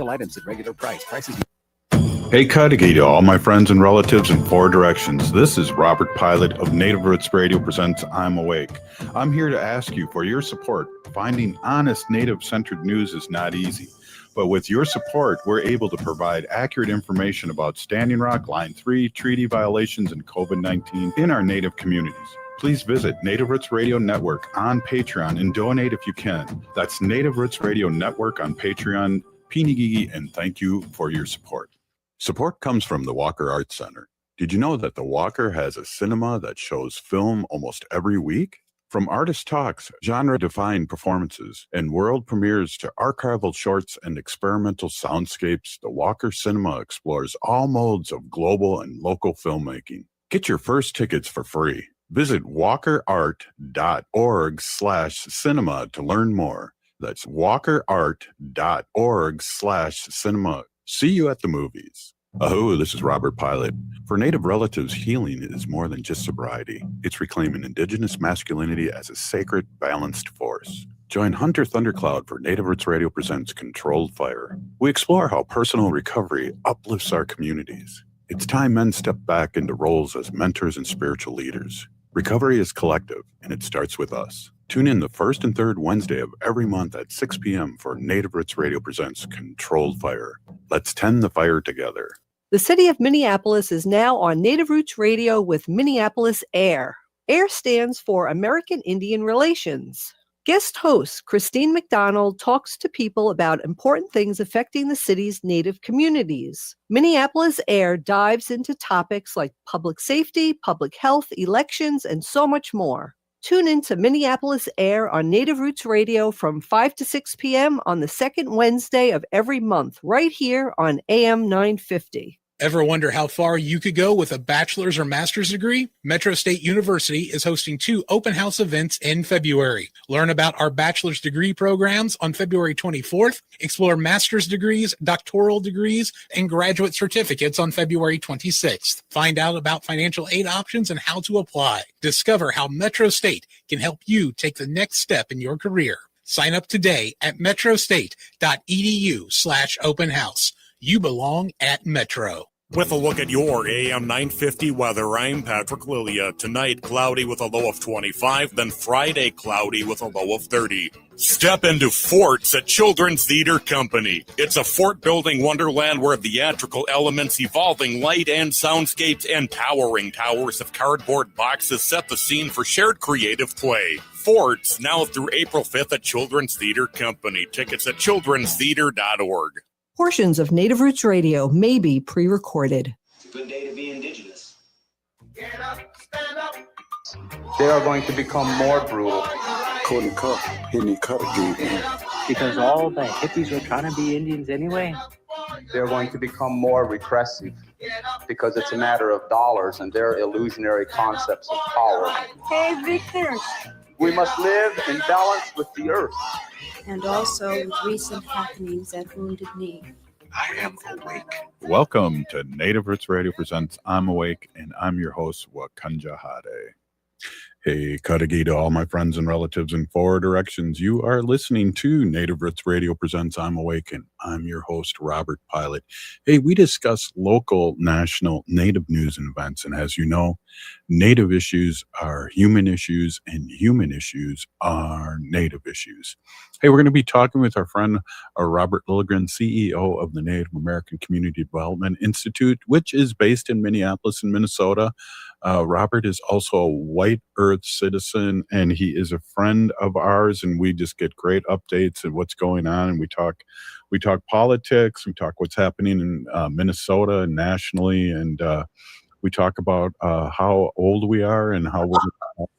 Items at regular price. Prices. Hey, Cudahy to all my friends and relatives in four directions. This is Robert Pilot of Native Roots Radio presents I'm Awake. I'm here to ask you for your support. Finding honest Native-centered news is not easy. But with your support, we're able to provide accurate information about Standing Rock, Line 3, treaty violations, and COVID-19 in our Native communities. Please visit Native Roots Radio Network on Patreon and donate if you can. That's Native Roots Radio Network on Patreon. Pinigigi, and thank you for your support. Support comes from the Walker Arts Center. Did you know that the Walker has a cinema that shows film almost every week? From artist talks, genre-defined performances, and world premieres to archival shorts and experimental soundscapes, the Walker Cinema explores all modes of global and local filmmaking. Get your first tickets for free. Visit walkerart.org/cinema to learn more. That's walkerart.org/cinema. See you at the movies. Oh, this is Robert Pilot. For Native relatives, healing is more than just sobriety. It's reclaiming Indigenous masculinity as a sacred, balanced force. Join Hunter Thundercloud for Native Roots Radio presents Controlled Fire. We explore how personal recovery uplifts our communities. It's time men step back into roles as mentors and spiritual leaders. Recovery is collective, and it starts with us. Tune in the first and third Wednesday of every month at 6 p.m. for Native Roots Radio presents Controlled Fire. Let's tend the fire together. The city of Minneapolis is now on Native Roots Radio with Minneapolis AIR. AIR stands for American Indian Relations. Guest host Christine McDonald talks to people about important things affecting the city's Native communities. Minneapolis AIR dives into topics like public safety, public health, elections, and so much more. Tune in to Minneapolis AIR on Native Roots Radio from 5 to 6 p.m. on the second Wednesday of every month, right here on AM 950. Ever wonder how far you could go with a bachelor's or master's degree? Metro State University is hosting 2 open house events in February. Learn about our bachelor's degree programs on February 24th, explore master's degrees, doctoral degrees, and graduate certificates on February 26th. Find out about financial aid options and how to apply. Discover how Metro State can help you take the next step in your career. Sign up today at metrostate.edu/open house. You belong at Metro. With a look at your AM 950 weather, I'm Patrick Lilia. Tonight, cloudy with a low of 25, then Friday, cloudy with a low of 30. Step into Forts at Children's Theater Company. It's a fort-building wonderland where theatrical elements, evolving light and soundscapes, and towering towers of cardboard boxes set the scene for shared creative play. Forts, now through April 5th at Children's Theater Company. Tickets at childrenstheater.org. Portions of Native Roots Radio may be pre-recorded. It's a good day to be indigenous. Get up, stand up. They are going to become more brutal. Because all the hippies were trying to be Indians anyway. They're going to become more repressive because it's a matter of dollars and their illusionary concepts of power. Hey, Victor. We must live in balance with the earth. And also with recent happenings at Wounded Knee. I am awake. Welcome to Native Roots Radio presents I'm Awake, and I'm your host, Wakanja Hade. Hey, Cudahy to all my friends and relatives in four directions. You are listening to Native Roots Radio presents I'm Awake, and I'm your host, Robert Pilot. Hey, we discuss local, national, Native news and events, and as you know, Native issues are human issues, and human issues are Native issues. Hey, we're going to be talking with our friend, Robert Lilligren, CEO of the Native American Community Development Institute, which is based in Minneapolis in Minnesota. Robert is also a white Earth citizen, and he is a friend of ours, and we just get great updates of what's going on, and we talk politics, we talk what's happening in Minnesota and nationally, and we talk about how old we are and how we're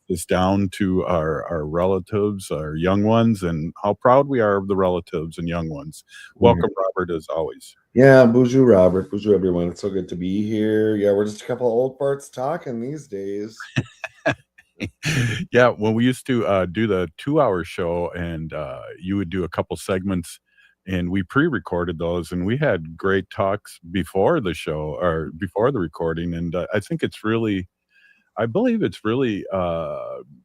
this down to our relatives, our young ones, and how proud we are of the relatives and young ones. Welcome, Robert, as always. Yeah, bonjour, Robert. Bonjour, everyone. It's so good to be here. Yeah, we're just a couple of old farts talking these days. Yeah, when we used to do the 2-hour show, and you would do a couple segments, and we pre-recorded those, and we had great talks before the show or before the recording, and I think I believe it's really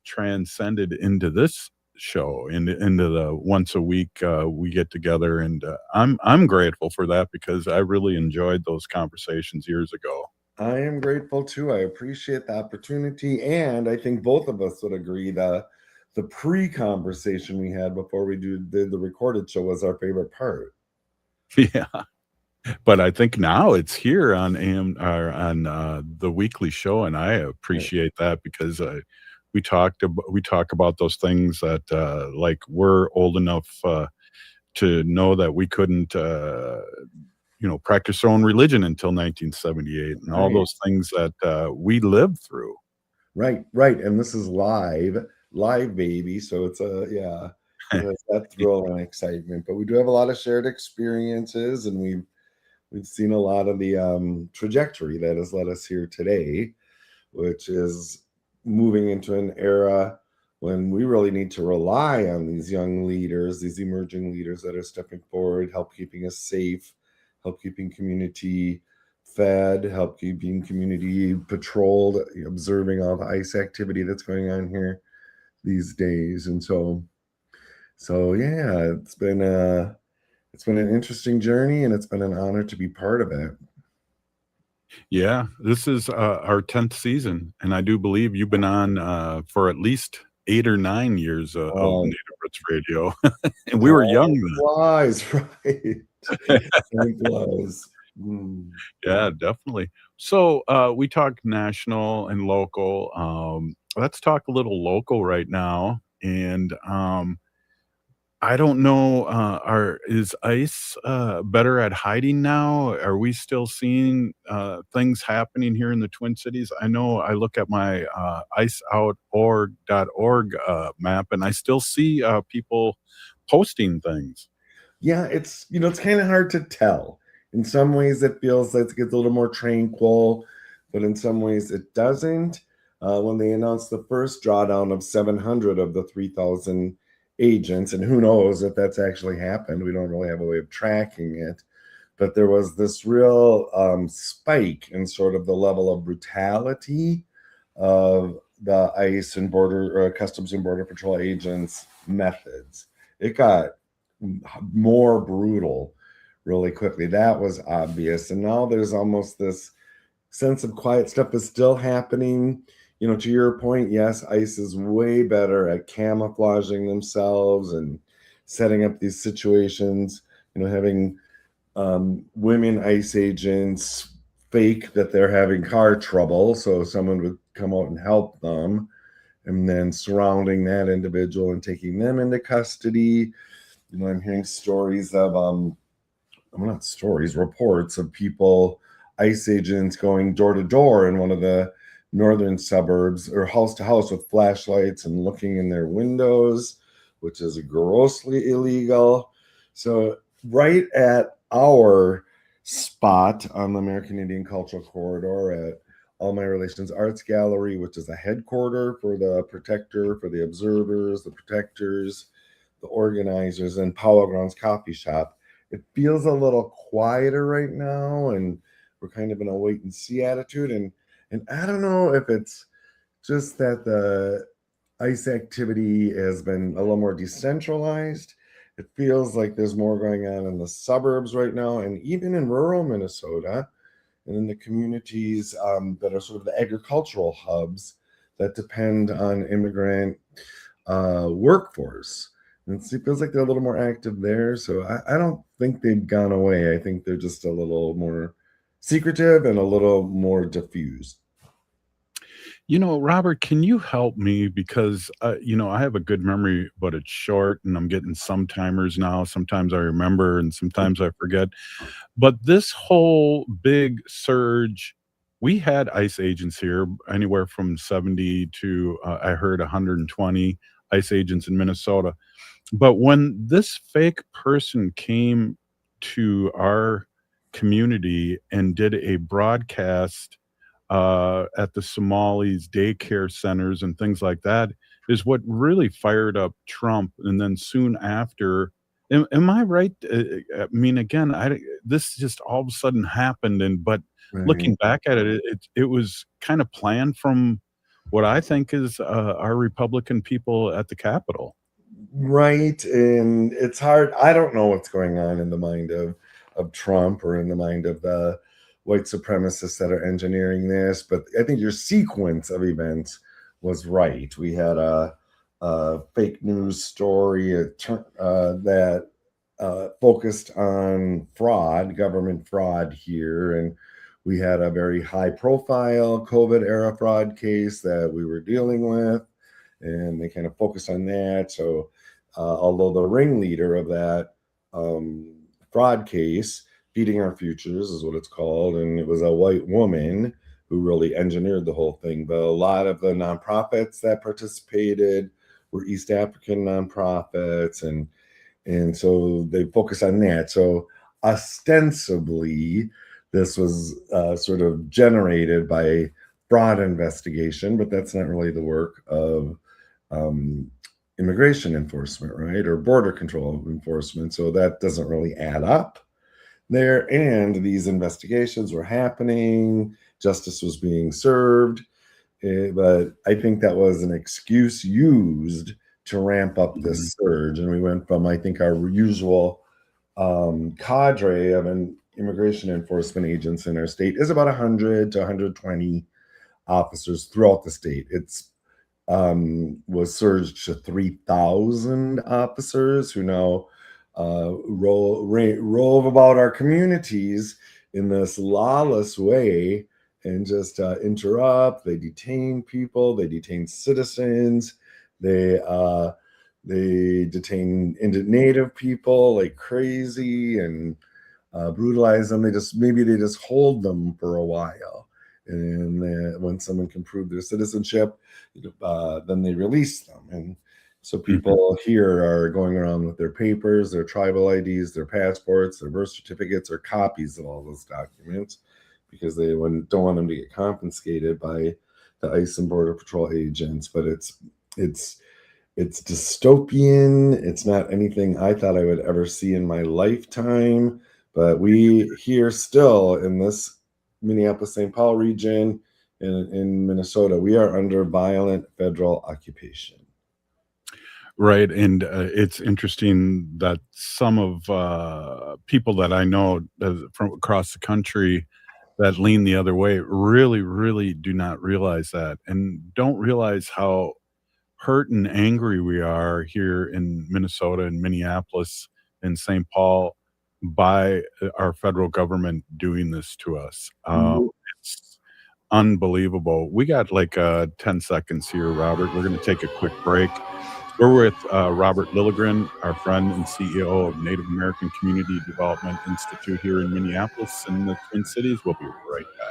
transcended into this show into the once a week we get together, and I'm grateful for that because I really enjoyed those conversations years ago. I am grateful too. I appreciate the opportunity, and I think both of us would agree that the pre-conversation we had before we did the recorded show was our favorite part. Yeah, but I think now it's here on AM or on the weekly show, and I appreciate that because we talk about those things that like we're old enough to know that we couldn't practice our own religion until 1978, and all Right. those things that we lived through. Right. And this is live, baby. So it's it has that thrill and excitement. But we do have a lot of shared experiences, and we've seen a lot of the trajectory that has led us here today, which is moving into an era when we really need to rely on these young leaders, these emerging leaders that are stepping forward, help keeping us safe, help keeping community fed, help keeping community patrolled, observing all the ICE activity that's going on here these days. And so yeah, it's been an interesting journey, and it's been an honor to be part of it. Yeah, this is our 10th season, and I do believe you've been on for at least 8 or 9 years of Native Roots Radio, and we were young then. Wise, right? Was. Yeah, definitely. So we talk national and local. Let's talk a little local right now, and I don't know. Is ICE better at hiding now? Are we still seeing things happening here in the Twin Cities? I know I look at my iceout.org map, and I still see people posting things. Yeah, it's kind of hard to tell. In some ways, it feels like it gets a little more tranquil, but in some ways, it doesn't. When they announced the first drawdown of 700 of the 3,000 agents, and who knows if that's actually happened. We don't really have a way of tracking it, but there was this real spike in sort of the level of brutality of the ICE and Customs and Border Patrol agents' methods. It got more brutal really quickly. That was obvious, and now there's almost this sense of quiet stuff is still happening. To your point, yes, ICE is way better at camouflaging themselves and setting up these situations, having women ICE agents fake that they're having car trouble so someone would come out and help them, and then surrounding that individual and taking them into custody. I'm hearing stories of, reports of people, ICE agents going door to door in one of the northern suburbs or house to house with flashlights and looking in their windows, which is grossly illegal. So right at our spot on the American Indian Cultural Corridor at All My Relations Arts Gallery, which is a headquarter for the protector, for the observers, the protectors, the organizers, and Powell Grounds Coffee Shop, it feels a little quieter right now, and we're kind of in a wait and see attitude. And I don't know if it's just that the ICE activity has been a little more decentralized. It feels like there's more going on in the suburbs right now, and even in rural Minnesota, and in the communities that are sort of the agricultural hubs that depend on immigrant workforce. And it feels like they're a little more active there. So I don't think they've gone away. I think they're just a little more secretive and a little more diffused. Robert, can you help me? Because, I have a good memory, but it's short, and I'm getting some timers now. Sometimes I remember and sometimes I forget. But this whole big surge, we had ICE agents here, anywhere from 70 to, I heard 120 ICE agents in Minnesota. But when this fake person came to our community and did a broadcast at the Somalis daycare centers and things like that, is what really fired up Trump. And then soon after, am I right? I mean, again, this just all of a sudden happened. But looking back at it, it was kind of planned from what I think is our Republican people at the Capitol. Right. And it's hard. I don't know what's going on in the mind of Trump or in the mind of the white supremacists that are engineering this, but I think your sequence of events was right. We had a fake news story that focused on fraud, government fraud here, and we had a very high-profile COVID era fraud case that we were dealing with, and they kind of focused on that. So, although the ringleader of that fraud case, Feeding Our Futures is what it's called, and it was a white woman who really engineered the whole thing. But a lot of the nonprofits that participated were East African nonprofits, and so they focus on that. So ostensibly, this was sort of generated by fraud investigation, but that's not really the work of immigration enforcement, right? Or border control enforcement. So that doesn't really add up there. And these investigations were happening. Justice was being served. But I think that was an excuse used to ramp up this surge. And we went from, I think, our usual cadre of an immigration enforcement agents in our state is about 100 to 120 officers throughout the state. It's was surged to 3,000 officers who now rove about our communities in this lawless way and just interrupt. They detain people. They detain citizens. They detain Native people like crazy and brutalize them. They just hold them for a while, and when someone can prove their citizenship, then they release them. And so people here are going around with their papers, their tribal IDs, their passports, their birth certificates, or copies of all those documents, because they don't want them to get confiscated by the ICE and Border Patrol agents. But it's dystopian. It's not anything I thought I would ever see in my lifetime. But we here still in this Minneapolis-St. Paul region in Minnesota, we are under violent federal occupation. Right. And it's interesting that some of people that I know from across the country that lean the other way really, really do not realize that, and don't realize how hurt and angry we are here in Minnesota and Minneapolis and St. Paul by our federal government doing this to us. It's unbelievable. We got like 10 seconds here, Robert. We're going to take a quick break. We're with Robert Lilligren, our friend and CEO of Native American Community Development Institute here in Minneapolis and the Twin Cities. We'll be right back.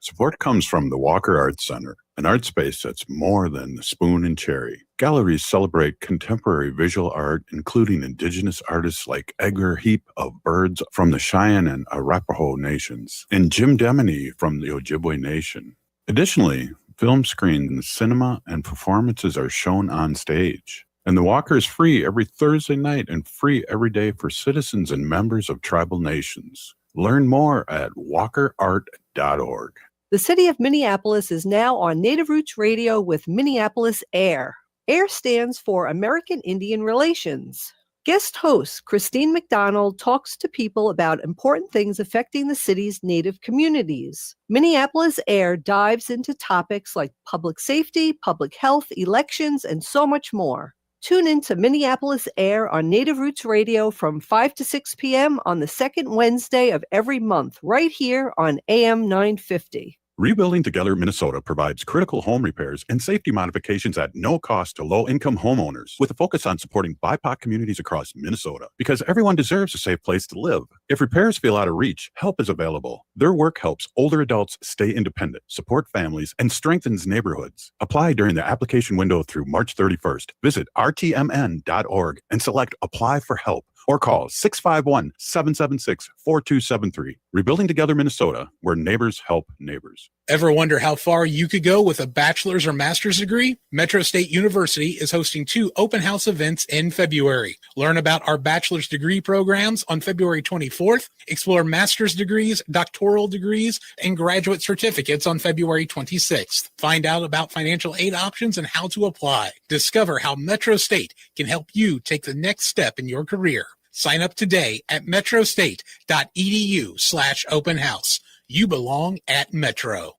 Support comes from the Walker Arts Center, an art space that's more than the spoon and cherry. Galleries celebrate contemporary visual art, including indigenous artists like Edgar Heap of Birds from the Cheyenne and Arapaho nations, and Jim Demeny from the Ojibwe Nation. Additionally, film screens, cinema, and performances are shown on stage. And the Walker is free every Thursday night and free every day for citizens and members of tribal nations. Learn more at walkerart.org. The city of Minneapolis is now on Native Roots Radio with Minneapolis AIR. AIR stands for American Indian Relations. Guest host Christine McDonald talks to people about important things affecting the city's Native communities. Minneapolis AIR dives into topics like public safety, public health, elections, and so much more. Tune in to Minneapolis AIR on Native Roots Radio from 5 to 6 p.m. on the second Wednesday of every month, right here on AM 950. Rebuilding Together Minnesota provides critical home repairs and safety modifications at no cost to low-income homeowners, with a focus on supporting BIPOC communities across Minnesota, because everyone deserves a safe place to live. If repairs feel out of reach, help is available. Their work helps older adults stay independent, support families, and strengthens neighborhoods. Apply during the application window through March 31st. Visit rtmn.org and select Apply for Help, or call 651-776-4273. Rebuilding Together Minnesota, where neighbors help neighbors. Ever wonder how far you could go with a bachelor's or master's degree? Metro State University is hosting 2 open house events in February. Learn about our bachelor's degree programs on February 24th. Explore master's degrees, doctoral degrees, and graduate certificates on February 26th. Find out about financial aid options and how to apply. Discover how Metro State can help you take the next step in your career. Sign up today at metrostate.edu/open house. You belong at Metro.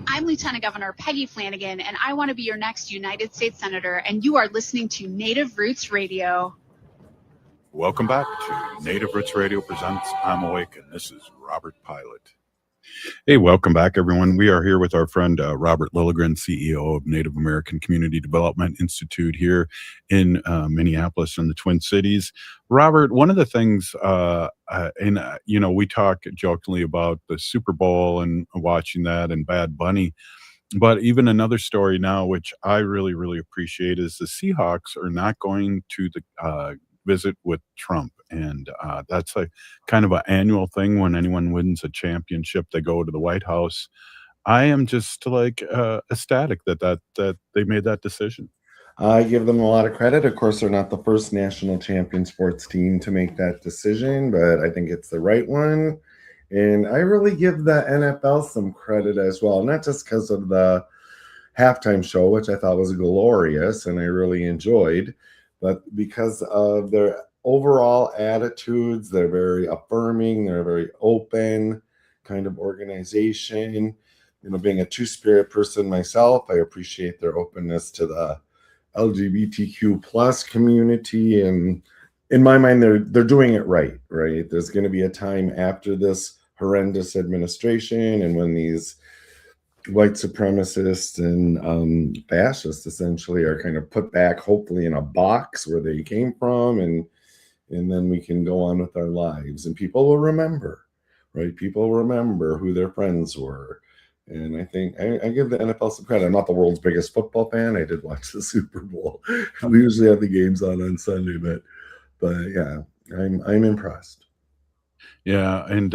I'm Lieutenant Governor Peggy Flanagan, and I want to be your next United States Senator, and you are listening to Native Roots Radio. Welcome back to Native Roots Radio presents I'm Awake, and this is Robert Pilot. Hey, welcome back, everyone. We are here with our friend Robert Lilligren, CEO of Native American Community Development Institute here in Minneapolis and the Twin Cities. Robert, one of the things, we talk jokingly about the Super Bowl and watching that and Bad Bunny, but even another story now, which I really, really appreciate, is the Seahawks are not going to the visit with Trump. And that's a kind of an annual thing. When anyone wins a championship, they go to the White House. I am just ecstatic that they made that decision. I give them a lot of credit. Of course, they're not the first national champion sports team to make that decision, but I think it's the right one. And I really give the NFL some credit as well, not just because of the halftime show, which I thought was glorious and I really enjoyed, but because of their overall attitudes. They're very affirming, they're very open kind of organization. Being a two-spirit person myself, I appreciate their openness to the LGBTQ plus community. And in my mind, they're doing it right? There's going to be a time after this horrendous administration, and when these white supremacists and fascists essentially are kind of put back, hopefully in a box where they came from, and then we can go on with our lives, and people will remember, People will remember who their friends were. And I think I give the NFL some credit. I'm not the world's biggest football fan. I did watch the Super Bowl. We usually have the games on Sunday, but yeah, I'm impressed. Yeah, and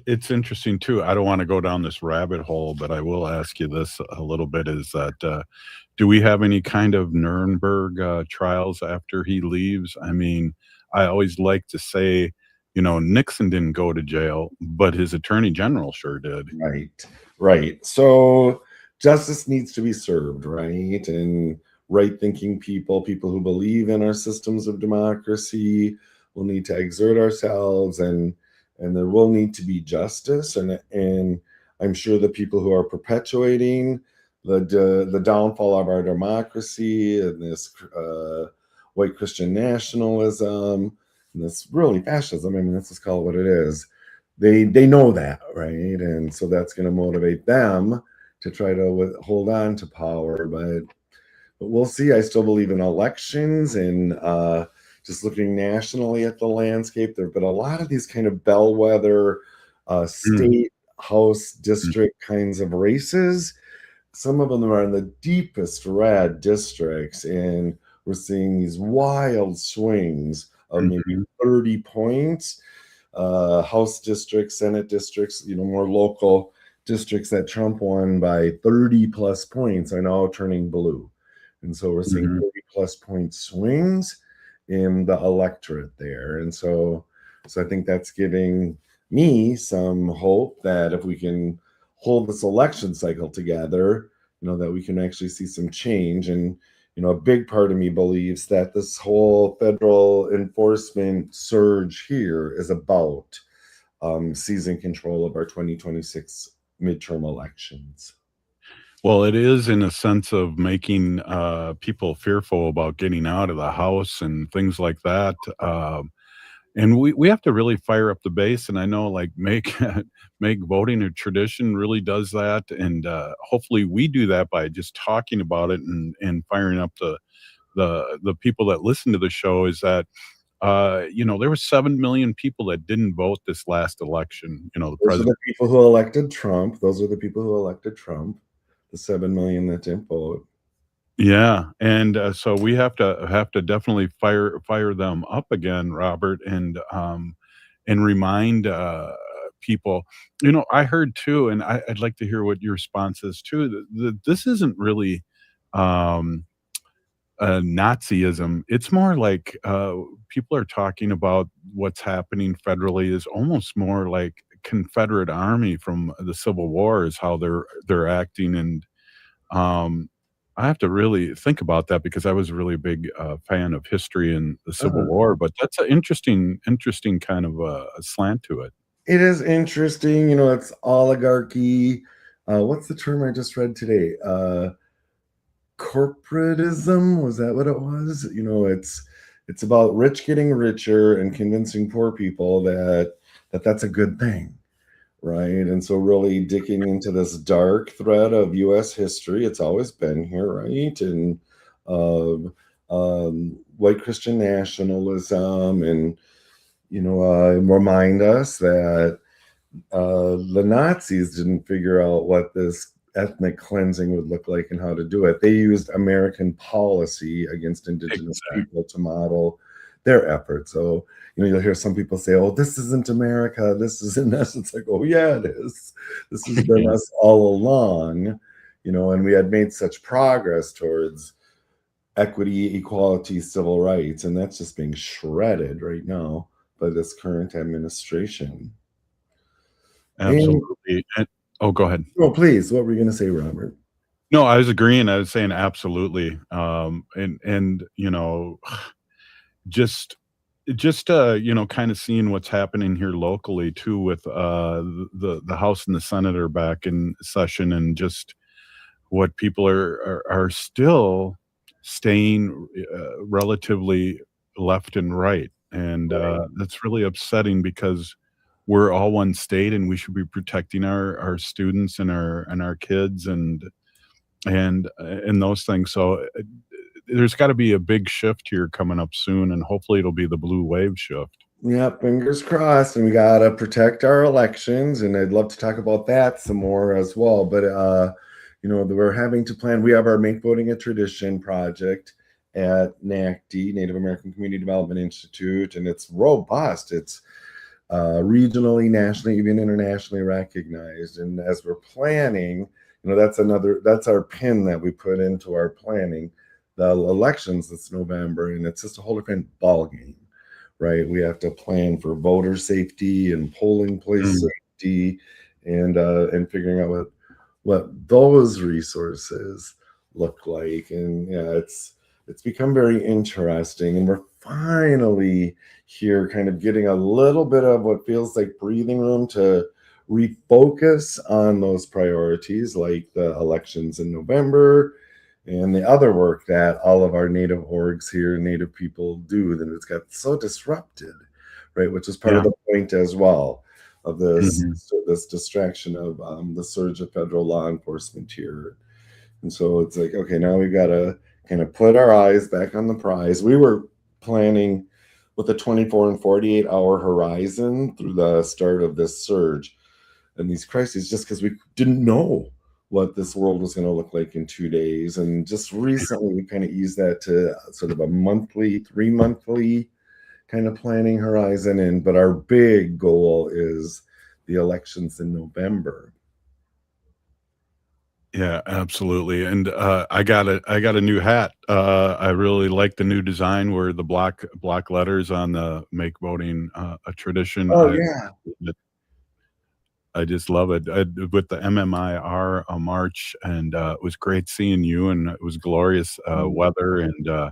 it's interesting too. I don't want to go down this rabbit hole, but I will ask you this a little bit: is that do we have any kind of Nuremberg trials after he leaves? I mean, I always like to say, Nixon didn't go to jail, but his attorney general sure did. Right. So justice needs to be served, right? And right-thinking people who believe in our systems of democracy will need to exert ourselves, and there will need to be justice. And I'm sure the people who are perpetuating the downfall of our democracy and this white Christian nationalism and this really fascism, let's just call it what it is, they know that, right? And so that's going to motivate them to try to hold on to power. But we'll see. I still believe in elections, and just looking nationally at the landscape, there have been a lot of these kind of bellwether state house district kinds of races. Some of them are in the deepest red districts, and we're seeing these wild swings of maybe 30 points. House districts, Senate districts, more local districts that Trump won by 30 plus points are now turning blue. And so we're seeing 30 plus point swings in the electorate there. And so I think that's giving me some hope that if we can hold this election cycle together, that we can actually see some change. And a big part of me believes that this whole federal enforcement surge here is about seizing control of our 2026 midterm elections. Well, it is in a sense of making people fearful about getting out of the house and things like that. And we have to really fire up the base. And I know make voting a tradition really does that. And hopefully we do that by just talking about it and firing up the people that listen to the show. Is that, there were 7 million people that didn't vote this last election. The Those are the people who elected Trump. The 7 million that didn't vote. Yeah, and so we have to definitely fire them up again, Robert, and remind people. I heard too, and I'd like to hear what your response is too. This isn't really Nazism. It's more like people are talking about what's happening federally is almost more like Confederate Army from the Civil War is how they're acting, and I have to really think about that because I was a really big fan of history and the Civil War. But that's an interesting kind of a slant to it. It is interesting. It's oligarchy. What's the term I just read today? Corporatism, was that what it was? It's about rich getting richer and convincing poor people that that's a good thing, right? And so really digging into this dark thread of U.S. history, it's always been here, right? And white Christian nationalism, and remind us that the Nazis didn't figure out what this ethnic cleansing would look like and how to do it. They used American policy against indigenous people to model their efforts. So, you'll hear some people say, oh, this isn't America, this isn't us. It's like, oh yeah, it is. This has been us all along, and we had made such progress towards equity, equality, civil rights, and that's just being shredded right now by this current administration. Absolutely. Go ahead. Oh, please. What were you going to say, Robert? No, I was agreeing. I was saying absolutely. And just kind of seeing what's happening here locally too with the House and the Senate are back in session, and just what people are still staying relatively left and right. And that's really upsetting because we're all one state and we should be protecting our students and our kids and those things. So there's got to be a big shift here coming up soon, and hopefully it'll be the blue wave shift. Yeah, fingers crossed. And we got to protect our elections, and I'd love to talk about that some more as well. But we're having to plan. We have our Make Voting a Tradition project at NACDI, Native American Community Development Institute, and it's robust. It's regionally, nationally, even internationally recognized. And as we're planning, that's our pin that we put into our planning. The elections this November, and it's just a whole different ball game, right? We have to plan for voter safety and polling place safety, and figuring out what those resources look like. And it's become very interesting, and we're finally here kind of getting a little bit of what feels like breathing room to refocus on those priorities, like the elections in November and the other work that all of our Native orgs here, Native people do. That it's got so disrupted, right? Which is part of the point as well of this this distraction of the surge of federal law enforcement here. And so it's like, okay, now we've got to kind of put our eyes back on the prize. We were planning with a 24 and 48 hour horizon through the start of this surge and these crises, just because we didn't know what this world was going to look like in 2 days. And just recently we kind of eased that to sort of a monthly, 3-monthly kind of planning horizon. But our big goal is the elections in November. Yeah, absolutely. And I got a new hat. I really like the new design where the black letters on the Make Voting a Tradition. Oh, yeah. I just love it. With the MMIR march, and it was great seeing you, and it was glorious weather, and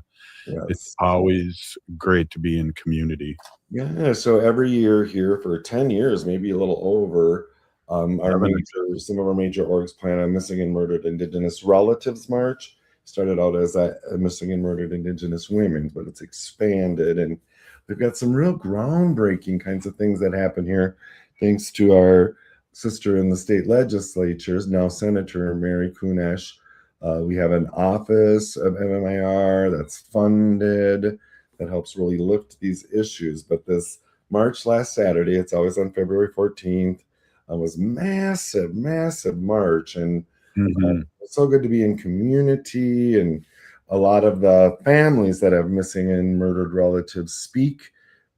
it's always great to be in community. Yeah, so every year here for 10 years, maybe a little over, some of our major orgs plan a Missing and Murdered Indigenous Relatives March. Started out as a Missing and Murdered Indigenous Women, but it's expanded, and we've got some real groundbreaking kinds of things that happen here, thanks to our sister in the state legislatures, now Senator Mary Kunesh. We have an office of MMIR that's funded, that helps really lift these issues. But this march last Saturday, it's always on February 14th, was massive march. And it's so good to be in community, and a lot of the families that have missing and murdered relatives speak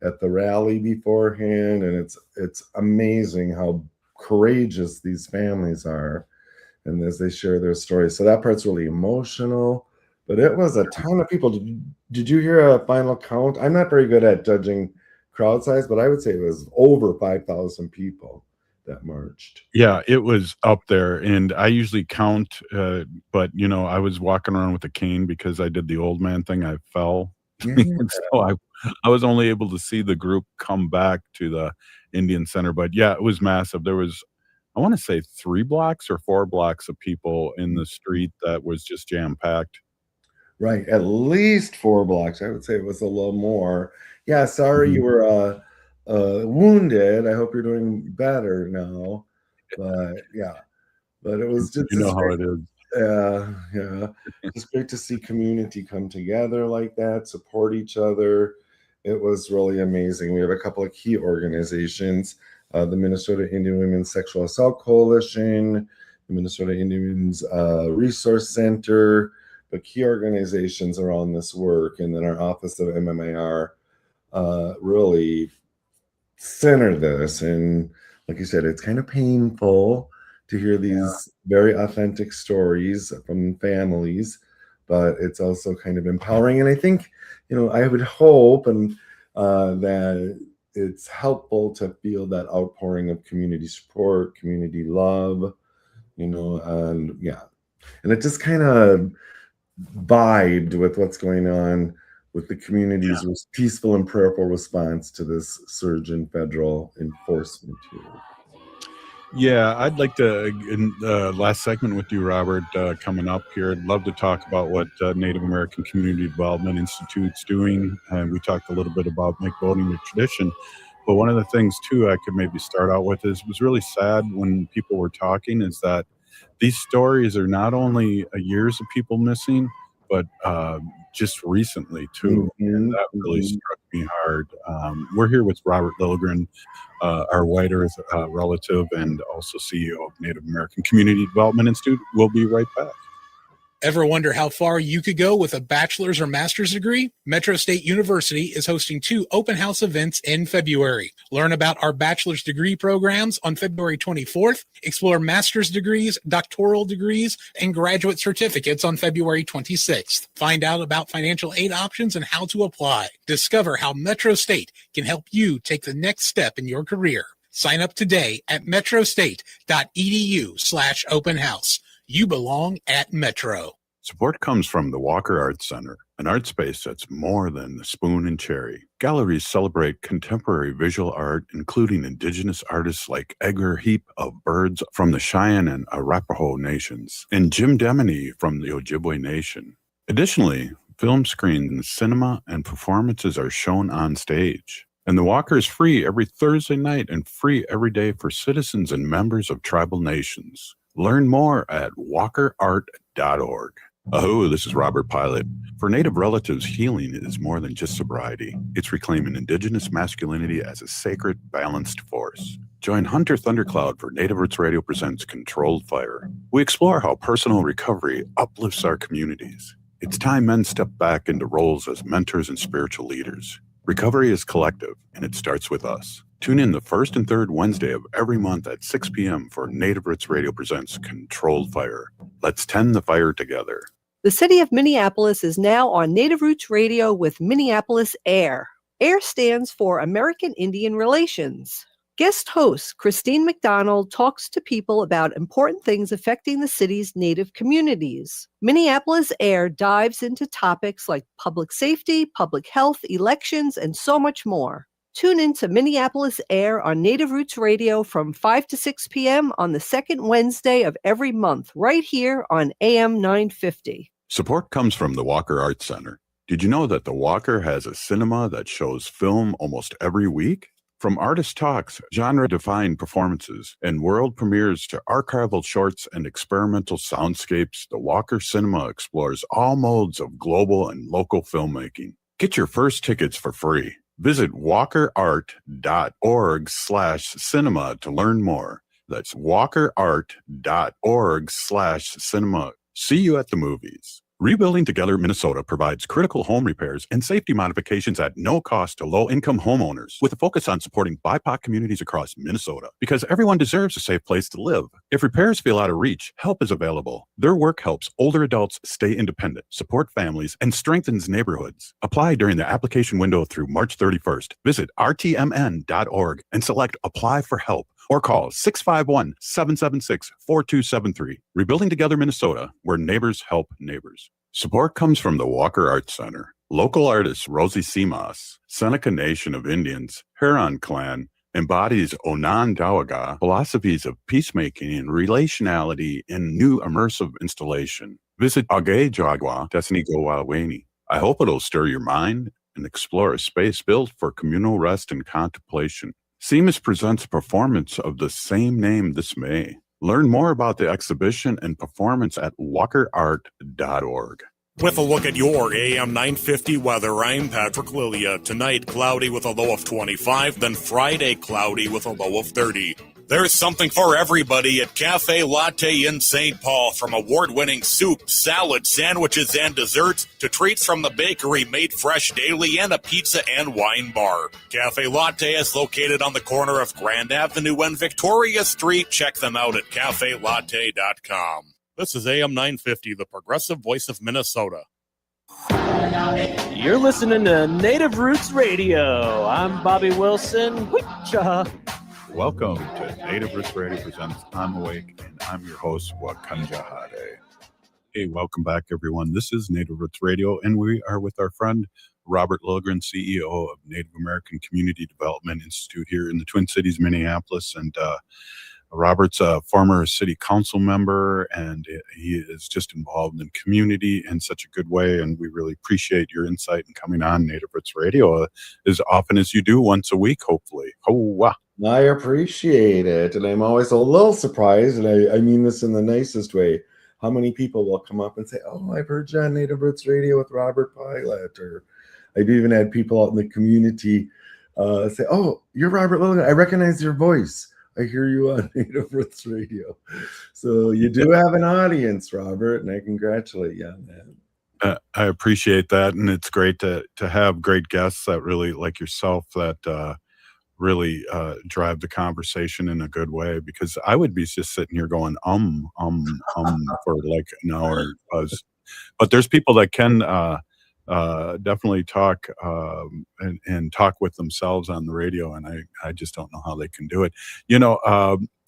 at the rally beforehand, and it's amazing how courageous these families are, and as they share their stories. So that part's really emotional. But it was a ton of people. Did you hear a final count? I'm not very good at judging crowd size, but I would say it was over 5,000 people that marched. Yeah, it was up there, and I usually count, but I was walking around with a cane because I did the old man thing. I fell, Yeah. and so I was only able to see the group come back to the Indian Center. But yeah, it was massive. There was, I want to say, 3 blocks or 4 blocks of people in the street that was just jam packed. Right, at least 4 blocks. I would say it was a little more. Yeah, sorry you were wounded. I hope you're doing better now. But yeah, but it was just how it is. Yeah. It's great to see community come together like that, support each other. It was really amazing. We have a couple of key organizations, the Minnesota Indian Women's Sexual Assault Coalition, the Minnesota Indian Women's Resource Center, the key organizations around this work, and then our Office of MMAR really center this. And like you said, it's kind of painful to hear these very authentic stories from families, but it's also kind of empowering. And I think, I would hope and that it's helpful to feel that outpouring of community support, community love, and it just kind of vibed with what's going on with the community's peaceful and prayerful response to this surge in federal enforcement here. Yeah, I'd like to, in the last segment with you, Robert, coming up here, I'd love to talk about what Native American Community Development Institute's doing. And we talked a little bit about make voting a tradition. But one of the things, too, I could maybe start out with is, was really sad when people were talking, is that these stories are not only years of people missing, but just recently, too. And that really struck me hard. We're here with Robert Lilligren, our white Earth relative and also CEO of Native American Community Development Institute. We'll be right back. Ever wonder how far you could go with a bachelor's or master's degree? Metro State University is hosting 2 open house events in February. Learn about our bachelor's degree programs on February 24th. Explore master's degrees, doctoral degrees, and graduate certificates on February 26th. Find out about financial aid options and how to apply. Discover how Metro State can help you take the next step in your career. Sign up today at metrostate.edu/open house. You belong at Metro. Support comes from the Walker Arts Center, an art space that's more than the spoon and cherry. Galleries celebrate contemporary visual art, including indigenous artists like Edgar Heap of Birds from the Cheyenne and Arapaho nations, and Jim Demeny from the Ojibwe Nation. Additionally, film screens, cinema, and performances are shown on stage. And the Walker is free every Thursday night and free every day for citizens and members of tribal nations. Learn more at walkerart.org. Oh, this is Robert Pilot. For Native relatives, healing is more than just sobriety. It's reclaiming indigenous masculinity as a sacred, balanced force. Join Hunter Thundercloud for Native Roots Radio presents Controlled Fire. We explore how personal recovery uplifts our communities. It's time men step back into roles as mentors and spiritual leaders. Recovery is collective, and it starts with us. Tune in the first and third Wednesday of every month at 6 p.m. for Native Roots Radio presents Controlled Fire. Let's tend the fire together. The city of Minneapolis is now on Native Roots Radio with Minneapolis AIR. AIR stands for American Indian Relations. Guest host Christine McDonald talks to people about important things affecting the city's Native communities. Minneapolis AIR dives into topics like public safety, public health, elections, and so much more. Tune in to Minneapolis AIR on Native Roots Radio from 5 to 6 p.m. on the second Wednesday of every month, right here on AM 950. Support comes from the Walker Arts Center. Did you know that the Walker has a cinema that shows film almost every week? From artist talks, genre-defined performances, and world premieres to archival shorts and experimental soundscapes, the Walker Cinema explores all modes of global and local filmmaking. Get your first tickets for free. Visit walkerart.org/cinema to learn more. That's walkerart.org/cinema. See you at the movies. Rebuilding Together Minnesota provides critical home repairs and safety modifications at no cost to low-income homeowners, with a focus on supporting BIPOC communities across Minnesota. Because everyone deserves a safe place to live. If repairs feel out of reach, help is available. Their work helps older adults stay independent, support families, and strengthens neighborhoods. Apply during the application window through March 31st. Visit rtmn.org and select Apply for Help, or call 651-776-4273. Rebuilding Together Minnesota, where neighbors help neighbors. Support comes from the Walker Arts Center. Local artist Rosie Simas, Seneca Nation of Indians, Huron Clan, embodies Onondaga philosophies of peacemaking and relationality in new immersive installation. Visit Agay Jagwa Destiny Gowaweni. I hope it'll stir your mind and explore a space built for communal rest and contemplation. Simas presents a performance of the same name this May. Learn more about the exhibition and performance at walkerart.org. With a look at your AM 950 weather, I'm Patrick Lilia. Tonight, cloudy with a low of 25, then Friday, cloudy with a low of 30. There's something for everybody at Cafe Latte in St. Paul, from award-winning soup, salad, sandwiches, and desserts to treats from the bakery made fresh daily and a pizza and wine bar. Cafe Latte is located on the corner of Grand Avenue and Victoria Street. Check them out at cafelatte.com. This is AM 950, the progressive voice of Minnesota. You're listening to Native Roots Radio. I'm Bobby Wilson. Witcha. Welcome to Native Roots Radio presents I'm Awake, and I'm your host, Wakanja Hade. Hey, welcome back, everyone. This is Native Roots Radio, and we are with our friend Robert Lilligren, CEO of Native American Community Development Institute here in the Twin Cities, Minneapolis. And Robert's a former city council member, and he is just involved in community in such a good way. And we really appreciate your insight in coming on Native Roots Radio as often as you do, once a week, hopefully. Oh, wow. I appreciate it. And I'm always a little surprised, and I mean this in the nicest way, how many people will come up and say, oh, I've heard you on Native Roots Radio with Robert Pilot. Or I've even had people out in the community say, oh, you're Robert Lilligren. I recognize your voice. I hear you on Native Roots Radio. So you do have an audience, Robert, and I congratulate you on that. I appreciate that. And it's great to have great guests that really, like yourself, that really drive the conversation in a good way, because I would be just sitting here going for like an hour. But there's people that can definitely talk and talk with themselves on the radio, and I just don't know how they can do it. You know,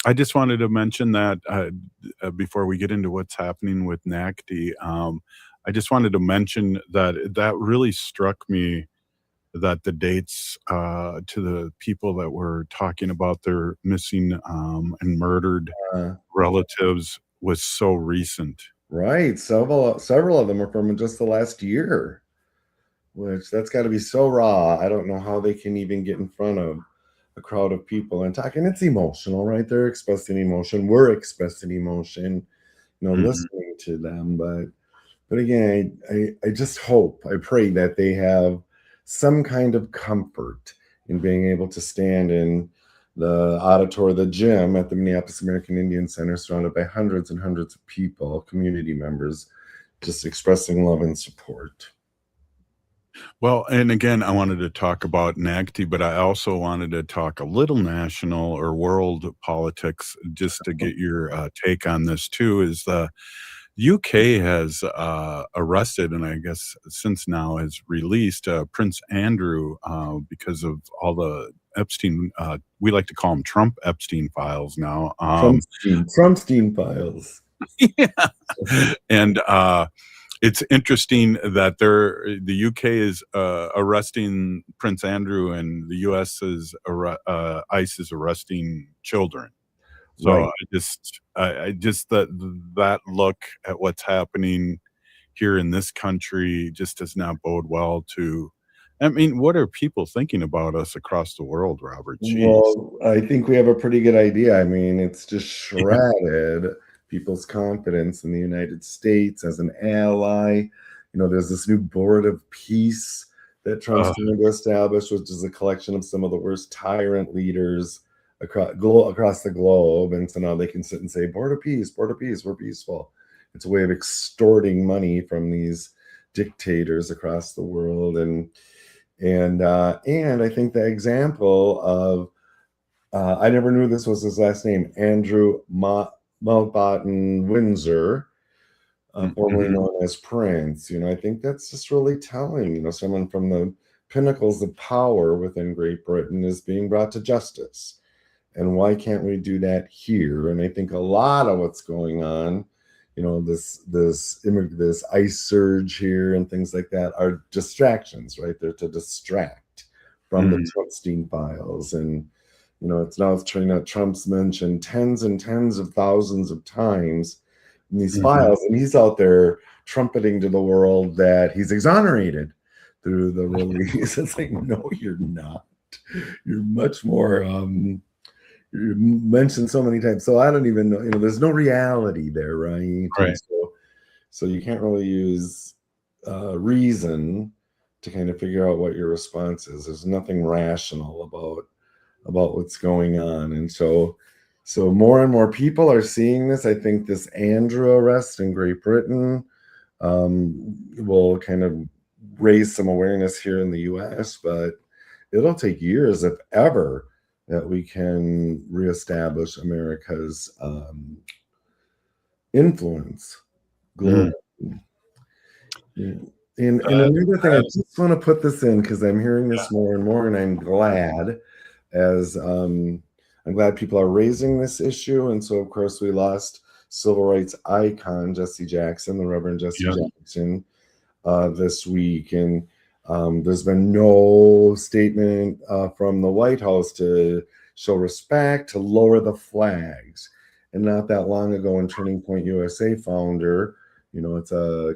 I just wanted to mention that before we get into what's happening with NACDI, I just wanted to mention that really struck me, that the dates to the people that were talking about their missing and murdered relatives was so recent. Right. Several of them are from just the last year, which that's got to be so raw. I don't know how they can even get in front of a crowd of people and talk. And it's emotional, right? They're expressing emotion. We're expressing emotion, listening to them. But again, I just hope, I pray that they have some kind of comfort in being able to stand in the auditorium, the gym at the Minneapolis American Indian Center, surrounded by hundreds and hundreds of people, community members, just expressing love and support. Well, and again, I wanted to talk about NACDI, but I also wanted to talk a little national or world politics, just to get your take on this too. Is the UK has arrested, and I guess since now has released Prince Andrew because of all the Epstein, we like to call them Trump Epstein files now. Trumpstein files. Yeah. And it's interesting that the UK is arresting Prince Andrew, and the US is ICE is arresting children. So right. I just that look at what's happening here in this country just does not bode well to. I mean, what are people thinking about us across the world, Robert? Jeez. Well, I think we have a pretty good idea. I mean, it's just shredded people's confidence in the United States as an ally. There's this new board of peace that Trump's trying to establish, which is a collection of some of the worst tyrant leaders across the globe. And so now they can sit and say, board of peace, we're peaceful. it's a way of extorting money from these dictators across the world. And I think the example of I never knew this was his last name, Andrew Mountbatten Windsor, formerly known as Prince. I think that's just really telling. Someone from the pinnacles of power within Great Britain is being brought to justice. And why can't we do that here? And I think a lot of what's going on, this ICE surge here and things like that are distractions, right? They're to distract from the Trumpstein files. And, it's now turning out Trump's mentioned tens and tens of thousands of times in these files. And he's out there trumpeting to the world that he's exonerated through the release. It's like, no, you're not. You're much more, you mentioned so many times. So I don't even know, there's no reality there, right? Right. So you can't really use reason to kind of figure out what your response is. There's nothing rational about what's going on. And so more and more people are seeing this. I think this Andrew arrest in Great Britain will kind of raise some awareness here in the US, but it'll take years, if ever, that we can reestablish America's influence globally. And another thing, I just want to put this in because I'm hearing this more and more, and I'm glad people are raising this issue. And so, of course, we lost civil rights icon Jesse Jackson, the Reverend Jesse Jackson, this week. And there's been no statement from the White House to show respect, to lower the flags. And not that long ago, in Turning Point USA founder, it's a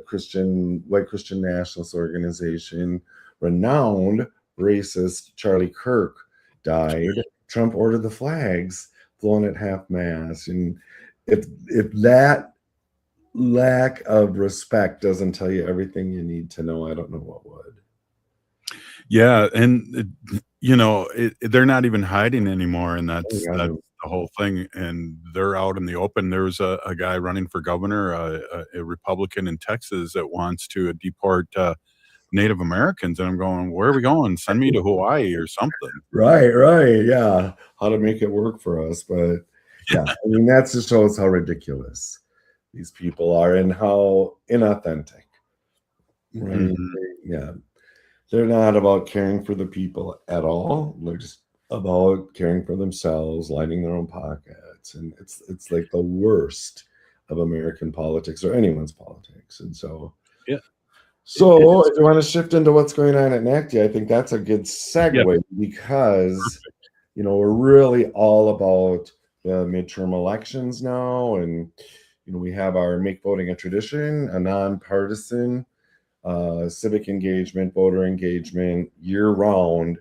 white Christian nationalist organization, renowned racist Charlie Kirk died. Trump ordered the flags flown at half-mast. And if that lack of respect doesn't tell you everything you need to know, I don't know what would. Yeah, and they're not even hiding anymore, and that's the whole thing. And they're out in the open. There was a guy running for governor, a Republican in Texas, that wants to deport Native Americans, and I'm going, where are we going? Send me to Hawaii or something. Right, yeah. How to make it work for us, but yeah, I mean, that just shows how ridiculous these people are and how inauthentic. Right? Yeah. They're not about caring for the people at all. They're just about caring for themselves, lining their own pockets. And it's like the worst of American politics, or anyone's politics. And so, so if you want to shift into what's going on at NACDI, I think that's a good segue because, we're really all about the midterm elections now. And, we have our Make Voting a Tradition, a nonpartisan civic engagement, voter engagement, year-round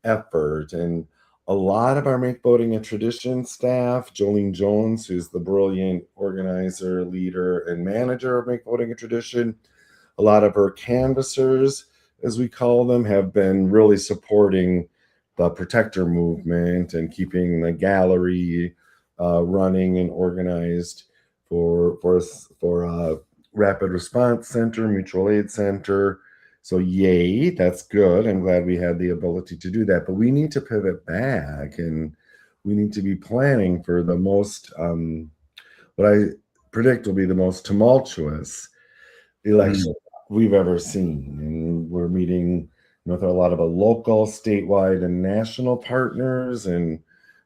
effort. And a lot of our Make Voting a Tradition staff, Jolene Jones, who's the brilliant organizer, leader, and manager of Make Voting a Tradition, a lot of her canvassers, as we call them, have been really supporting the protector movement and keeping the gallery running and organized for Rapid Response Center, Mutual Aid Center. So yay, that's good. I'm glad we had the ability to do that. But we need to pivot back, and we need to be planning for the most, what I predict will be the most tumultuous election we've ever seen. And we're meeting with a lot of local, statewide, and national partners and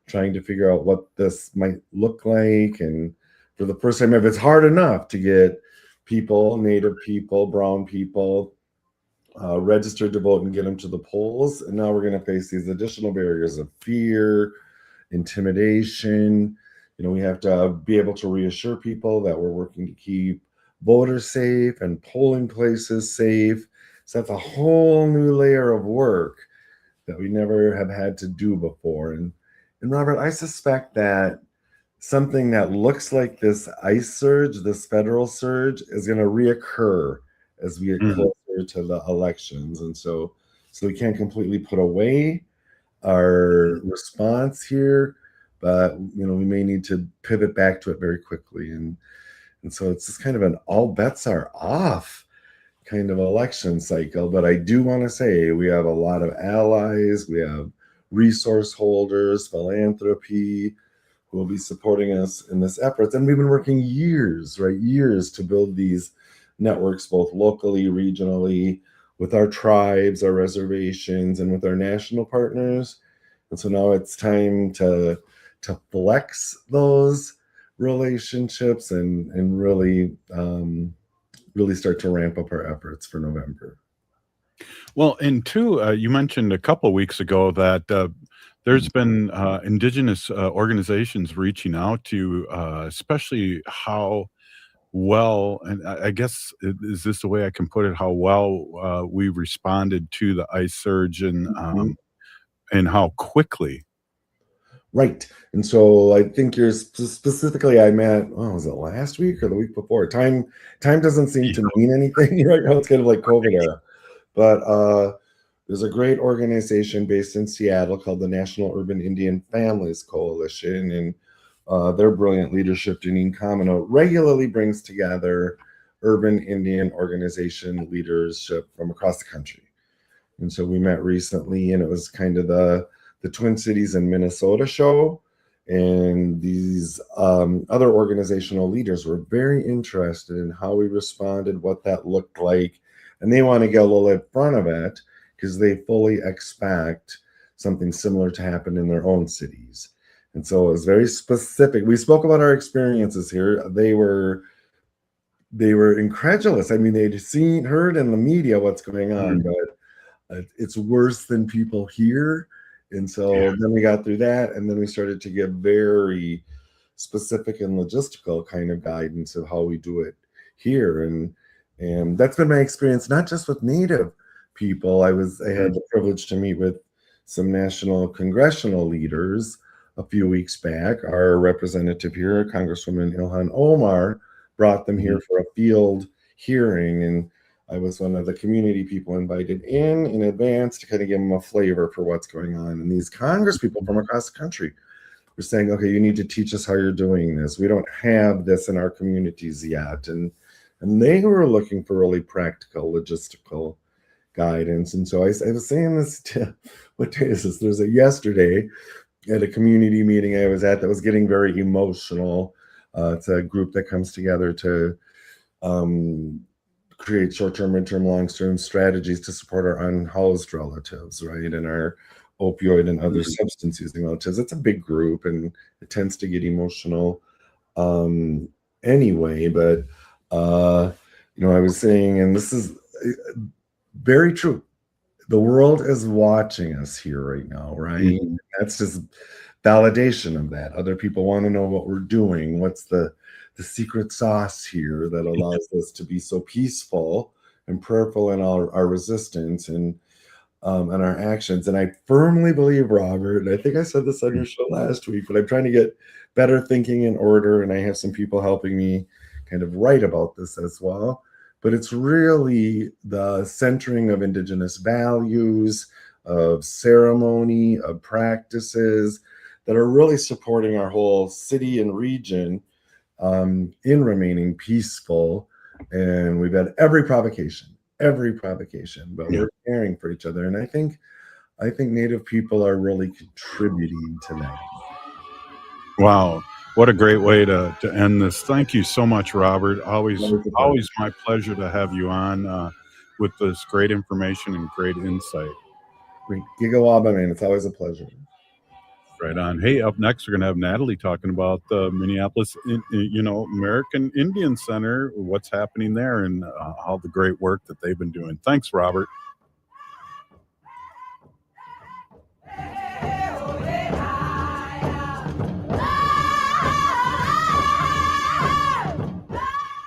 trying to figure out what this might look like. And for the first time, if it's hard enough to get people, Native people, brown people, registered to vote and get them to the polls. And now we're going to face these additional barriers of fear, intimidation. We have to be able to reassure people that we're working to keep voters safe and polling places safe. So that's a whole new layer of work that we never have had to do before. And Robert, I suspect that something that looks like this ICE surge, this federal surge, is going to reoccur as we get closer to the elections. And so we can't completely put away our response here, but we may need to pivot back to it very quickly. And And so it's just kind of an all bets are off kind of election cycle. But I do want to say we have a lot of allies, we have resource holders, philanthropy who will be supporting us in this effort. And we've been working years to build these networks, both locally, regionally, with our tribes, our reservations, and with our national partners. And so now it's time to flex those relationships and really start to ramp up our efforts for November. Well, and two, you mentioned a couple of weeks ago that there's been indigenous organizations reaching out to, especially how well, and I guess, is this the way I can put it, how well we responded to the ice surge and how quickly. Right. And so I think you're specifically, I met, was it last week or the week before? Time doesn't seem to mean anything right now. It's kind of like COVID era. But there's a great organization based in Seattle called the National Urban Indian Families Coalition. And their brilliant leadership, Janine Kamino, regularly brings together urban Indian organization leadership from across the country. And so we met recently, and it was kind of the Twin Cities and Minnesota show. And these other organizational leaders were very interested in how we responded, what that looked like. And they want to get a little in front of it because they fully expect something similar to happen in their own cities. And so it was very specific. We spoke about our experiences here. They were incredulous. I mean, they'd heard in the media what's going on, but it's worse than people hear. And so then we got through that, and then we started to give very specific and logistical kind of guidance of how we do it here. And that's been my experience, not just with Native people. I had the privilege to meet with some national congressional leaders a few weeks back. Our representative here, Congresswoman Ilhan Omar, brought them here for a field hearing, and I was one of the community people invited in advance to kind of give them a flavor for what's going on. And these Congress people from across the country were saying, okay, you need to teach us how you're doing this. We don't have this in our communities yet. And they were looking for really practical, logistical guidance. And so I was saying this what day is this? There's yesterday at a community meeting I was at that was getting very emotional. It's a group that comes together to create short-term, midterm, long-term strategies to support our unhoused relatives, right? And our opioid and other substance using relatives. It's a big group and it tends to get emotional anyway. But, I was saying, and this is very true. The world is watching us here right now, right? That's just validation of that. Other people want to know what we're doing. What's the secret sauce here that allows us to be so peaceful and prayerful in our resistance and our actions. And I firmly believe, Robert, and I think I said this on your show last week, but I'm trying to get better thinking in order, and I have some people helping me kind of write about this as well. But it's really the centering of Indigenous values, of ceremony, of practices that are really supporting our whole city and region in remaining peaceful. And we've had every provocation, but we're caring for each other. And I think Native people are really contributing to that. Wow. What a great way to end this. Thank you so much, Robert. Always my pleasure to have you on with this great information and great insight. Great. Gigawaba, man. It's always a pleasure. Right on. Hey, up next, we're going to have Natalie talking about the Minneapolis, American Indian Center, what's happening there, and all the great work that they've been doing. Thanks, Robert.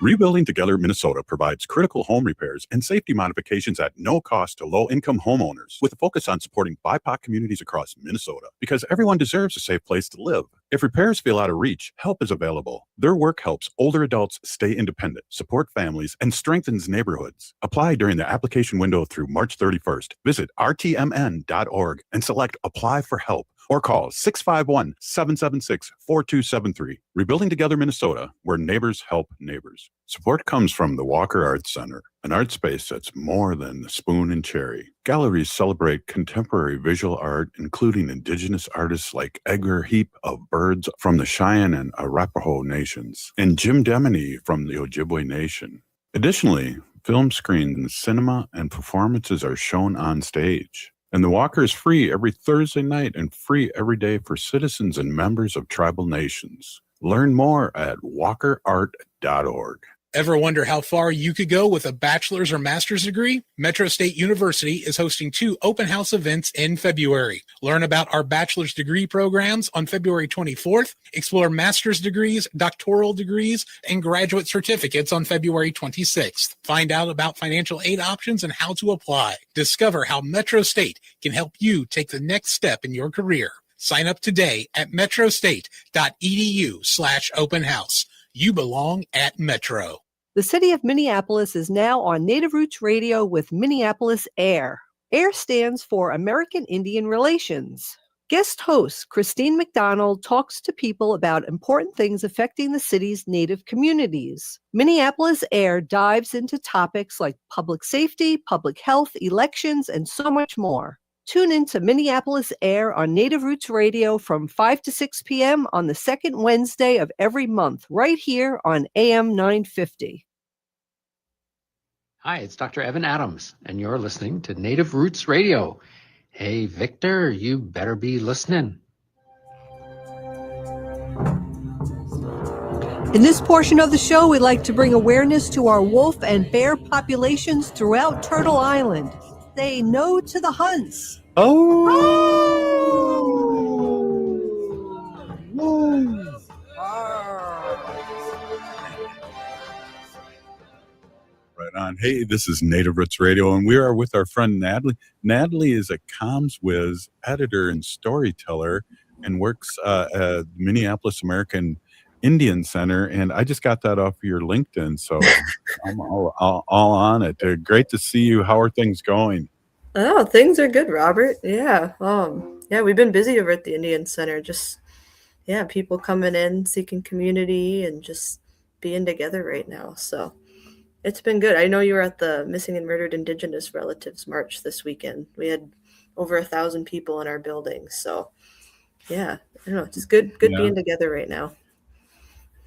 Rebuilding Together Minnesota provides critical home repairs and safety modifications at no cost to low-income homeowners, with a focus on supporting BIPOC communities across Minnesota, because everyone deserves a safe place to live. If repairs feel out of reach, help is available. Their work helps older adults stay independent, support families, and strengthens neighborhoods. Apply during the application window through March 31st. Visit rtmn.org and select Apply for Help, or call 651-776-4273. Rebuilding Together Minnesota, where neighbors help neighbors. Support comes from the Walker Arts Center, an art space that's more than the spoon and cherry. Galleries celebrate contemporary visual art, including indigenous artists like Edgar Heap of Birds from the Cheyenne and Arapaho nations, and Jim Demeny from the Ojibwe Nation. Additionally, film screens, cinema, and performances are shown on stage. And the Walker is free every Thursday night and free every day for citizens and members of tribal nations. Learn more at walkerart.org. Ever wonder how far you could go with a bachelor's or master's degree? Metro State University is hosting 2 open house events in February. Learn about our bachelor's degree programs on February 24th, explore master's degrees, doctoral degrees, and graduate certificates on February 26th. Find out about financial aid options and how to apply. Discover how Metro State can help you take the next step in your career. Sign up today at metrostate.edu/open house. You belong at Metro. The city of Minneapolis is now on Native Roots Radio with Minneapolis AIR. AIR stands for American Indian Relations. Guest host Christine McDonald talks to people about important things affecting the city's Native communities. Minneapolis AIR dives into topics like public safety, public health, elections, and so much more. Tune in to Minneapolis AIR on Native Roots Radio from 5 to 6 p.m. on the second Wednesday of every month, right here on AM 950. Hi, it's Dr. Evan Adams, and you're listening to Native Roots Radio. Hey, Victor, you better be listening. In this portion of the show, we'd like to bring awareness to our wolf and bear populations throughout Turtle Island. Say no to the hunts. Right on. Hey, this is Native Roots Radio, and we are with our friend Natalie. Natalie is a comms whiz, editor, and storyteller, and works at Minneapolis American Indian Center. And I just got that off of your LinkedIn, so I'm all on it. Great to see you. How are things going? Oh, things are good, Robert. Yeah. We've been busy over at the Indian Center. People coming in, seeking community, and just being together right now. So it's been good. I know you were at the Missing and Murdered Indigenous Relatives March this weekend. We had over 1,000 people in our building. So yeah, I don't know. It's just good being together right now.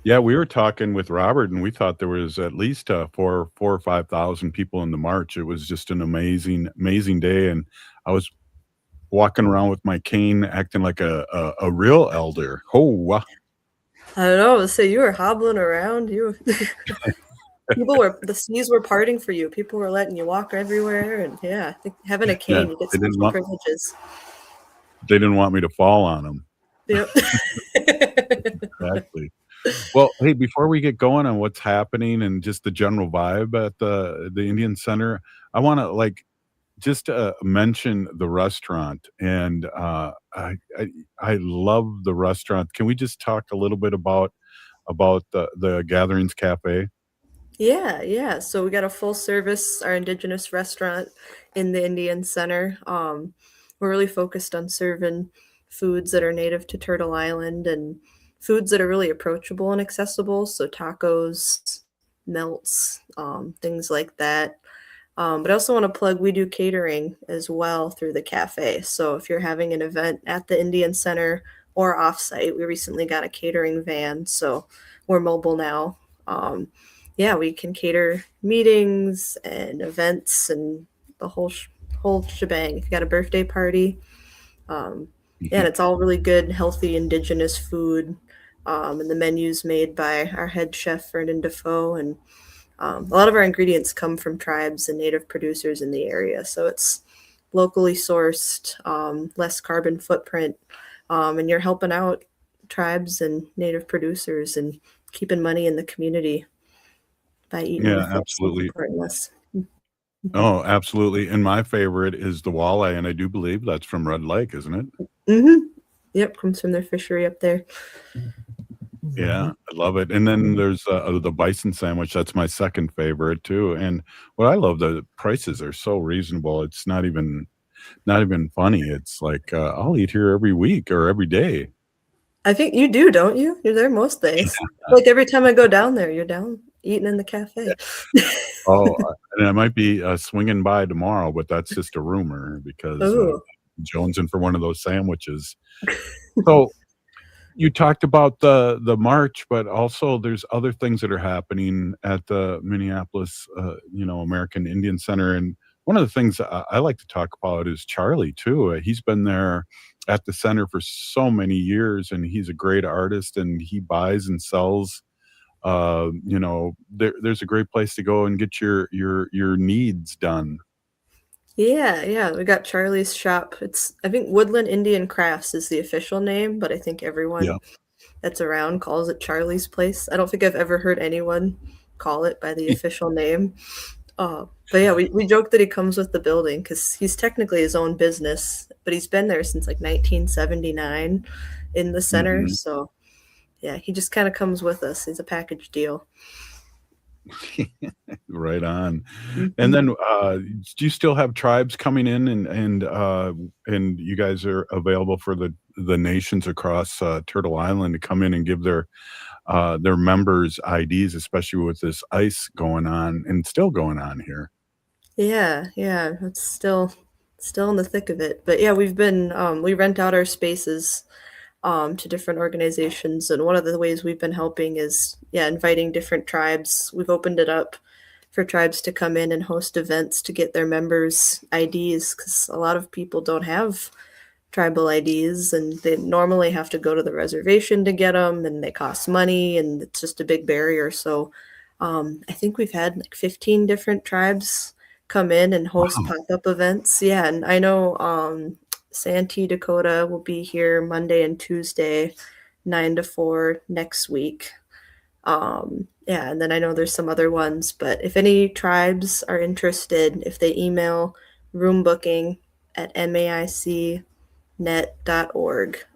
Yeah, we were talking with Robert, and we thought there was at least 4,000 or 5,000 people in the march. It was just an amazing day, and I was walking around with my cane, acting like a real elder. Oh, wow. I don't know. So you were hobbling around. The seas were parting for you. People were letting you walk everywhere, and I think having a cane, you get special privileges. They didn't want me to fall on them. Yep. Exactly. Well, hey, before we get going on what's happening and just the general vibe at the Indian Center, I want to just mention the restaurant, and I love the restaurant. Can we just talk a little bit about the Gatherings Cafe? Yeah. So we got a full service, our Indigenous restaurant in the Indian Center. We're really focused on serving foods that are native to Turtle Island and foods that are really approachable and accessible. So tacos, melts, things like that. But I also want to plug, we do catering as well through the cafe. So if you're having an event at the Indian Center or offsite, we recently got a catering van. So we're mobile now. We can cater meetings and events and the whole shebang. If you got a birthday party, and it's all really good, healthy, indigenous food. And the menu's made by our head chef, Vernon Defoe. And a lot of our ingredients come from tribes and native producers in the area. So it's locally sourced, less carbon footprint. And you're helping out tribes and native producers and keeping money in the community by eating. Yeah, absolutely. Oh, absolutely. And my favorite is the walleye, and I do believe that's from Red Lake, isn't it? Mm-hmm. Yep, comes from their fishery up there. Yeah, I love it. And then there's the bison sandwich. That's my second favorite too. And what I love, the prices are so reasonable. It's not even, not even funny. It's like I'll eat here every week or every day. I think you do, don't you? You're there most days. Like every time I go down there, you're down eating in the cafe. Oh, and I might be swinging by tomorrow, but that's just a rumor because Ooh. jonesing for one of those sandwiches. So you talked about the march, but also there's other things that are happening at the Minneapolis, American Indian Center. And one of the things I like to talk about is Charlie too. He's been there at the center for so many years, and he's a great artist, and he buys and sells. There's a great place to go and get your needs done. Yeah. We got Charlie's shop. I think Woodland Indian Crafts is the official name, but I think everyone that's around calls it Charlie's Place. I don't think I've ever heard anyone call it by the official name. But yeah, we joke that he comes with the building because he's technically his own business, but he's been there since like 1979 in the center. Mhm. So yeah, he just kind of comes with us. He's a package deal. Right on. And then do you still have tribes coming in and you guys are available for the nations across Turtle Island to come in and give their members IDs, especially with this ice going on and still going on here? Yeah, it's still in the thick of it. But yeah, we've been we rent out our spaces to different organizations, and one of the ways we've been helping is inviting different tribes. We've opened it up for tribes to come in and host events to get their members IDs, because a lot of people don't have tribal IDs, and they normally have to go to the reservation to get them, and they cost money, and it's just a big barrier. So I think we've had like 15 different tribes come in and host pop-up events. Yeah, and I know Santee, Dakota will be here Monday and Tuesday, 9 to 4 next week. And then I know there's some other ones, but if any tribes are interested, if they email room booking at maicnet.org,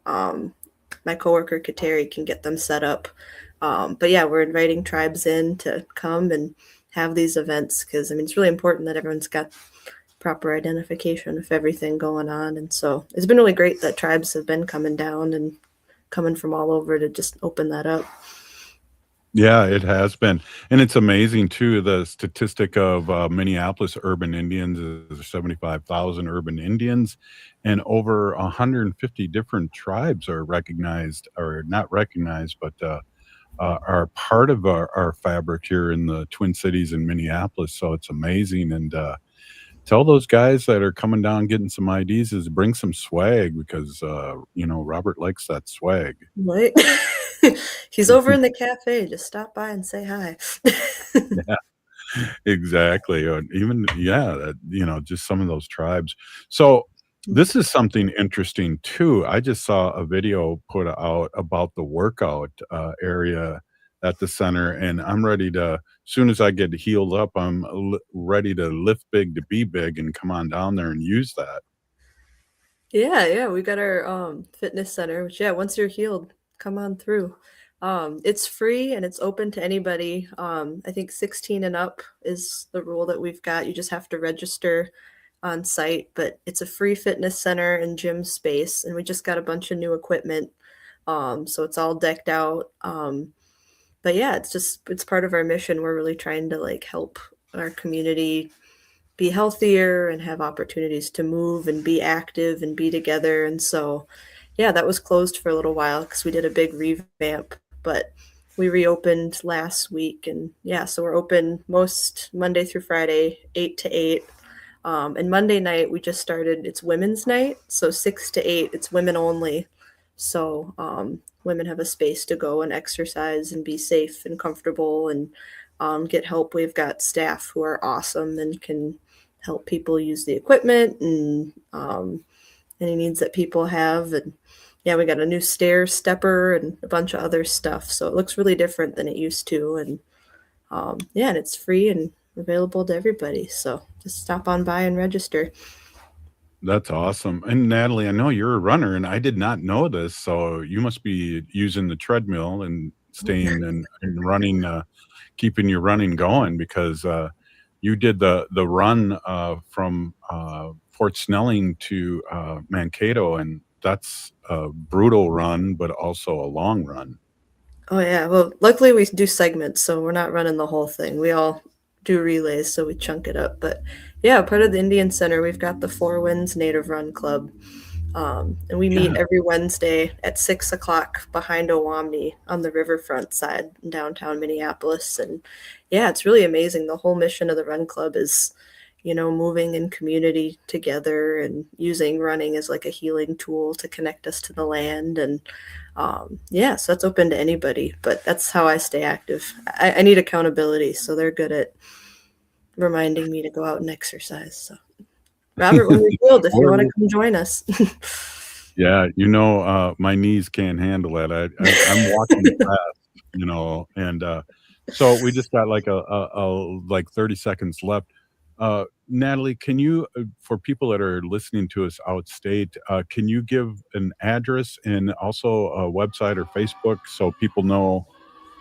my coworker Kateri can get them set up. But yeah, we're inviting tribes in to come and have these events because it's really important that everyone's got proper identification of everything going on. And so it's been really great that tribes have been coming down and coming from all over to just open that up. Yeah, it has been. And it's amazing too, the statistic of Minneapolis urban Indians is 75,000 urban Indians, and over 150 different tribes are recognized, or not recognized, but are part of our fabric here in the Twin Cities in Minneapolis. So it's amazing. And tell those guys that are coming down getting some IDs is bring some swag because Robert likes that swag. Right. He's over in the cafe. Just stop by and say hi. Yeah, exactly. Or even just some of those tribes. So this is something interesting too. I just saw a video put out about the workout area at the center, and I'm ready to, as soon as I get healed up, I'm ready to lift big to be big and come on down there and use that. Yeah, we got our fitness center, which once you're healed, come on through. It's free and it's open to anybody. I think 16 and up is the rule that we've got. You just have to register on site, but it's a free fitness center and gym space, and we just got a bunch of new equipment. So it's all decked out. But yeah, it's part of our mission. We're really trying to help our community be healthier and have opportunities to move and be active and be together. And so, yeah, that was closed for a little while because we did a big revamp, but we reopened last week. And yeah, so we're open most Monday through Friday, 8 to 8. And Monday night, we just started, it's women's night. So 6 to 8, it's women only. So women have a space to go and exercise and be safe and comfortable and get help. We've got staff who are awesome and can help people use the equipment and any needs that people have. And yeah, we got a new stair stepper and a bunch of other stuff. So it looks really different than it used to. And and it's free and available to everybody. So just stop on by and register. That's awesome. And Natalie, I know you're a runner, and I did not know this. So you must be using the treadmill and staying and running, keeping your running going, because you did the run from Port Snelling to Mankato, and that's a brutal run, but also a long run. Oh yeah, well, luckily we do segments, so we're not running the whole thing. We all do relays, so we chunk it up. But yeah, part of the Indian Center, we've got the Four Winds Native Run Club, and we meet every Wednesday at 6 o'clock behind Owamni on the riverfront side in downtown Minneapolis. And yeah, it's really amazing. The whole mission of the Run Club is, moving in community together and using running as like a healing tool to connect us to the land. And so that's open to anybody, but that's how I stay active. I need accountability, so they're good at reminding me to go out and exercise. So Robert, when we field, if you want to come join us. Yeah, my knees can't handle it. I'm walking fast, and so we just got like a 30 seconds left. Natalie, can you, for people that are listening to us outstate, can you give an address and also a website or Facebook so people know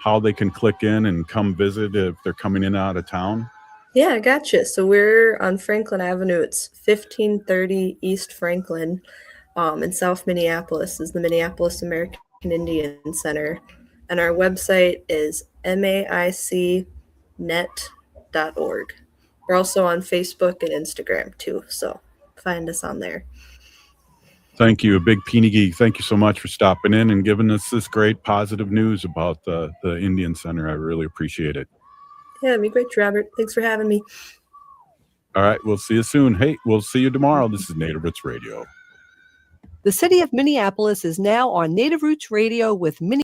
how they can click in and come visit if they're coming in out of town? Yeah, I gotcha. So we're on Franklin Avenue. It's 1530 East Franklin, in South Minneapolis is the Minneapolis American Indian Center. And our website is maicnet.org. We're also on Facebook and Instagram too, so find us on there. Thank you, a big Peony Geek. Thank you so much for stopping in and giving us this great positive news about the Indian Center. I really appreciate it. Yeah, it'd be great, Robert. Thanks for having me. All right, we'll see you soon. Hey, we'll see you tomorrow. This is Native Roots Radio. The city of Minneapolis is now on Native Roots Radio with